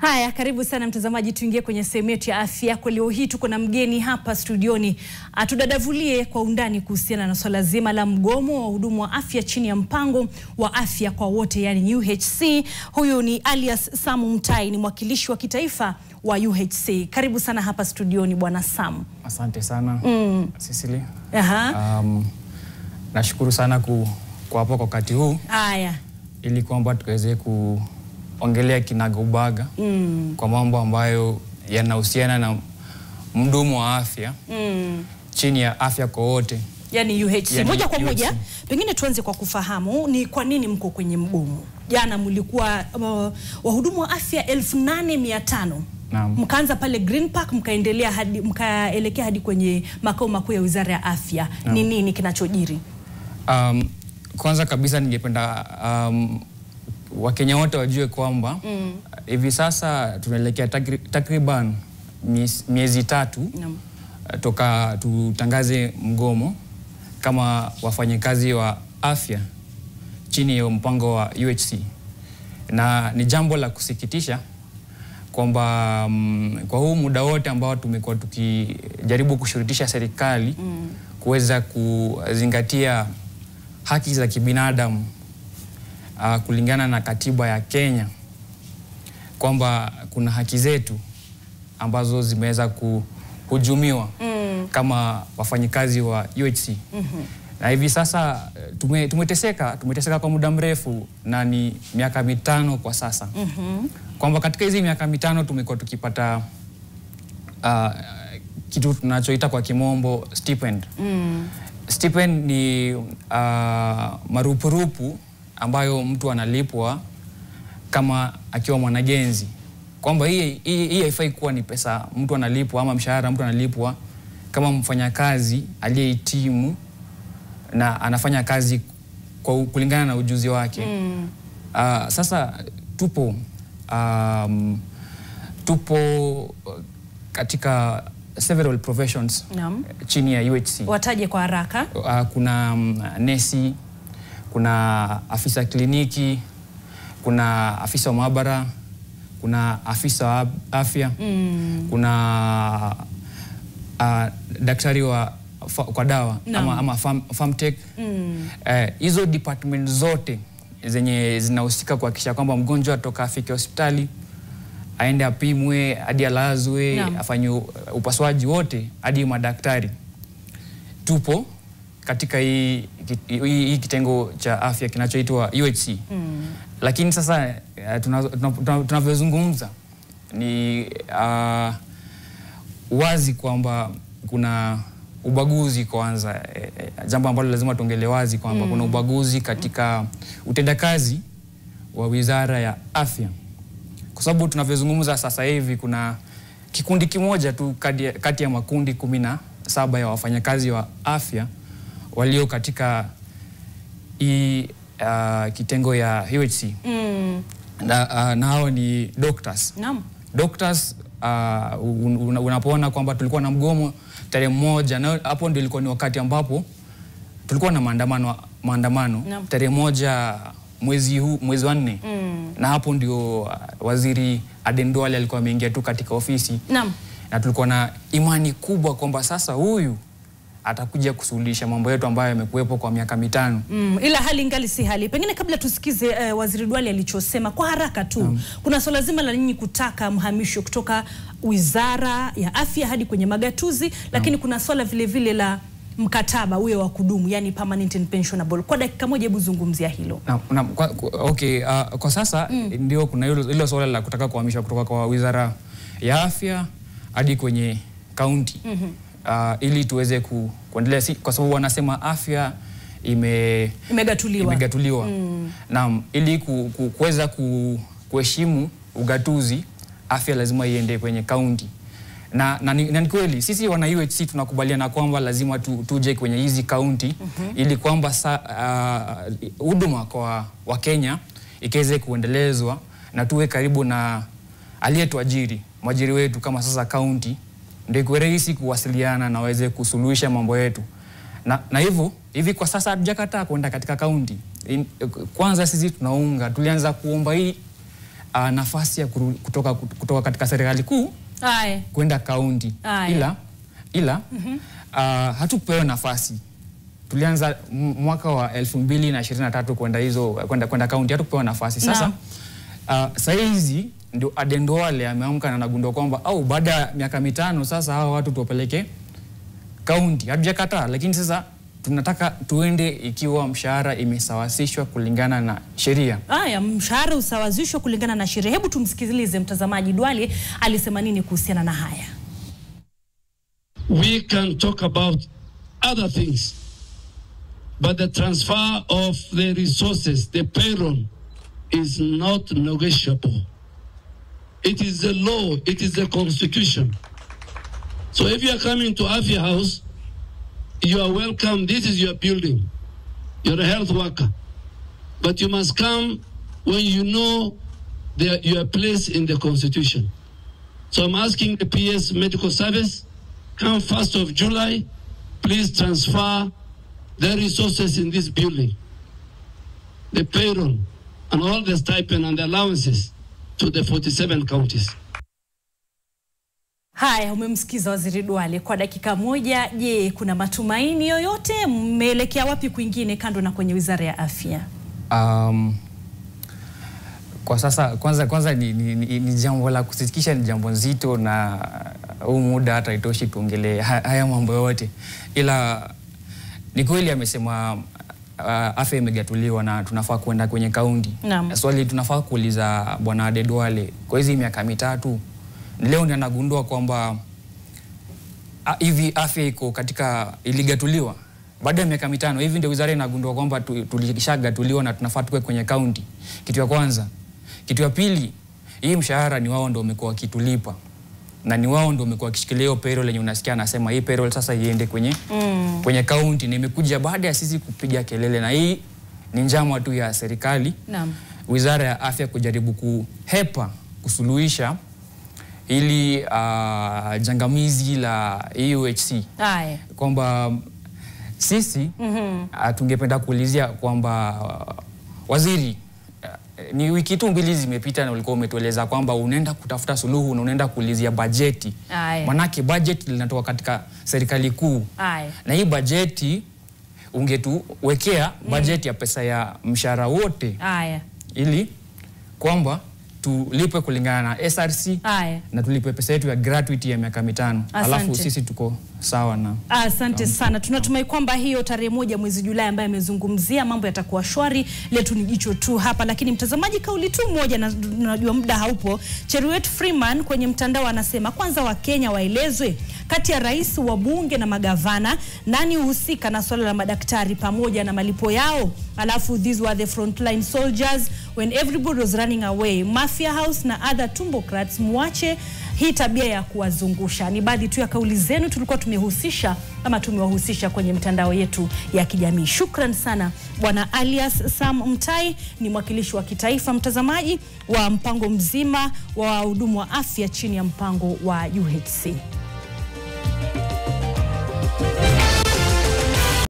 Haya, karibu sana mtazamaji, tuingie kwenye sehemu yetu ya afya. Kwa leo hii tuko na mgeni hapa studioni. Atudadavulie kwa undani kuhusiana na swala zima la mgomo wa wahudumu wa afya chini ya mpango wa afya kwa wote, yani UHC. Huyu ni alias Samu Mtai, ni mwakilishi wa kitaifa wa UHC. Karibu sana hapa studioni Bwana Samu. Asante sana Cecily. Nashukuru sana kwa hapo kwa wakati huu. Haya, ili kwamba tukaweze kuongelea kinagaubaga kwa mambo ambayo yanahusiana na mdumu wa afya chini ya afya kwa wote, yani UHC. Moja kwa moja, pengine tuanze kwa kufahamu ni kwa nini mko kwenye mgomo. Jana mlikuwa wahudumu wa afya 8500. Mkaanza pale Green Park, mkaelekea hadi kwenye makao makuu ya Wizara ya Afya. Ni nini kinachojiri? Kwanza kabisa ningependa Wakenya wote wajue kwamba hivi sasa tunaelekea takriban miezi 3 toka tutangaze mgomo kama wafanyakazi wa afya chini ya mpango wa UHC. Na ni jambo la kusikitisha kwamba kwa huu muda wote ambao tumekuwa tukijaribu kushurutisha serikali kuweza kuzingatia haki za kibinadamu kulingana na katiba ya Kenya, kwamba kuna haki zetu ambazo zimeweza kuhujumiwa kama wafanyikazi wa UHC. Na hivi sasa tumeteseka kwa muda mrefu, na ni miaka 5 kwa sasa. Kwamba katika hizi miaka 5 tumekuwa tukipata kitu tunachoita kwa kimombo stipend. Stipend ni marupurupu ambayo mtu analipwa kama akiwa mwanagenzi. Kwamba hii haifai kuwa ni pesa mtu analipwa ama mshahara mtu analipwa kama mfanyakazi aliyehitimu na anafanya kazi kulingana na ujuzi wake. Sasa tupo katika several professions chini ya UHC. Wataje kwa haraka. Kuna nesi, kuna afisa kliniki, kuna afisa wa maabara, kuna afisa wa afya, kuna daktari kwa dawa ama farm tech. Hizo department zote zenye zinahusika kuhakikisha kwamba mgonjwa atoka afike hospitali, aende apimwe, hadi alazwe, afanye upasuaji wote, hadi madaktari. Tupo katika hii kitengo cha afya kinachoitwa UHC. Lakini sasa tunavyozungumza ni wazi kwamba kuna ubaguzi kwanza. Jambo ambalo lazima tuongele wazi kwamba kuna ubaguzi katika utendakazi wa Wizara ya Afya. Kwa sababu tunavyozungumza sasa hivi kuna kikundi kimoja tu kati ya makundi 17 ya wafanyakazi wa afya walio katika kitengo ya UHC. Na hao ni doctors. Doctors, unapoona kwamba tulikuwa na mgomo tarehe 1, na hapo ndio ilikuwa ni wakati ambapo tulikuwa na maandamano tarehe 1 mwezi wa 4. Na hapo ndio Waziri Aden Duale alikuwa ameingia tu katika ofisi. Na tulikuwa na imani kubwa kwamba sasa huyu atakuja kusuluhisha mambo yetu ambayo yamekuwepo kwa miaka 5. Ila hali ingali si hali. Pengine kabla tusikize Waziri Duale alichosema kwa haraka tu. Kuna swala zima la nyinyi kutaka mhamisho kutoka Wizara ya Afya hadi kwenye magatuzi, lakini kuna swala vile vile la mkataba uwe wa kudumu, yani permanent and pensionable. Kwa dakika moja hebu zungumzia hilo. Kwa sasa ndio kuna hilo swala la kutaka kuhamishwa kutoka kwa Wizara ya Afya hadi kwenye kaunti. Ili tuweze kuendelea, kwa sababu wanasema afya imegatuliwa. Naam, ili kuweza kuheshimu ugatuzi, afya lazima iende kwenye kaunti. Na ni kweli sisi wana UHC tunakubaliana kwamba lazima tuje kwenye hizi kaunti ili kwamba huduma kwa Wakenya ikaweze kuendelezwa na tuwe karibu na aliyetuajiri, mwajiri wetu kama sasa kaunti, ndio ikuwe rahisi kuwasiliana na waweze kusuluhisha mambo yetu. Na hivi kwa sasa hatujakataa kwenda katika kaunti. Kwanza sisi tulianza kuomba hii nafasi ya kutoka katika serikali kuu kwenda kaunti. Ila hatukupewa nafasi. Tulianza mwaka wa 2023 kwenda kaunti, hatukupewa nafasi. Sasa saizi ndio Aden Duale ameamka na anagundua kwamba baada ya miaka 5 sasa hawa watu tuwapeleke kaunti. Hatujakataa, lakini sasa tunataka tuende ikiwa mshahara imesawazishwa kulingana na sheria. Mshahara usawazishwa kulingana na sheria. Hebu tumsikilize mtazamaji Duale alisema nini kuhusiana na haya. We can talk about other things, but the transfer of the resources, the payroll, is not negotiable. It is the law, it is the constitution. So if you are coming to Afya House, you are welcome. This is your building. You're a health worker. But you must come when you know your place in the constitution. So I'm asking the PS Medical Service, come 1st of July, please transfer the resources in this building, the payroll, and all the stipend and the allowances to the 47 counties. Haya, umemsikiza Waziri Duale kwa dakika moja. Je, kuna matumaini yoyote? Mmeelekea wapi kwingine kando na kwenye Wizara ya Afya? Kwa sasa kwanza ni jambo la kusitikisha, ni jambo nzito, na huu muda hata itoshi tuongelee haya mambo yote. Ila ni kweli amesema afya imegatuliwa na tunafaa kwenda kwenye kaunti. Swali tunafaa kuuliza Bwana Aden Duale, kwa hizi miaka 3 leo ndio anagundua kwamba hivi afya iko katika iligatuliwa baada ya miaka 5. Hivi ndio wizara inagundua kwamba tulishagatuliwa na tunafaa tukwe kwenye kaunti. Kitu ya kwanza. Kitu ya pili, hii mshahara ni wao ndio wamekuwa kitulipa, na ni wao ndio wamekuwa kishikilia payroll yenye unasikia anasema hii payroll sasa iende kwenye kaunti. Na imekuja baada ya sisi kupiga kelele, na hii ni njama tu ya serikali, Wizara ya Afya kujaribu kuhepa kusuluhisha ili jangamizi la UHC. Kwamba sisi tungependa kuulizia kwamba waziri, ni wiki tu 2 zimepita na ulikuwa umetueleza kwamba unaenda kutafuta suluhu na unaenda kuulizia bajeti. Manake bajeti linatoka katika serikali kuu. Na hii bajeti ungetuwekea bajeti ya pesa ya mshahara wote. Ili kwamba tulipe kulingana na SRC na tulipe pesa yetu ya gratuity ya miaka 5. Alafu sisi tuko sawa na. Asante sana. Tunatumai kwamba hiyo tarehe 1 mwezi Julai ambaye amezungumzia mambo yatakuwa shwari. Letu ni jicho tu hapa, lakini mtazamaji, kauli tu moja, na najua muda haupo. Cheruiyot Freeman kwenye mtandao anasema kwanza Wakenya waelezwe kati ya rais, wa bunge na magavana nani uhusika na swala la madaktari pamoja na malipo yao. Alafu these were the frontline soldiers when everybody was running away. Mafia House na other tumbocrats, muache hii tabia ya kuwazungusha. Ni baadhi tu ya kauli zenu tulikuwa tumewahusisha kwenye mtandao yetu ya kijamii. Shukran sana Bwana Alias Sam Mtai, ni mwakilishi wa kitaifa mtazamaji wa mpango mzima wa wahudumu wa afya chini ya mpango wa UHC.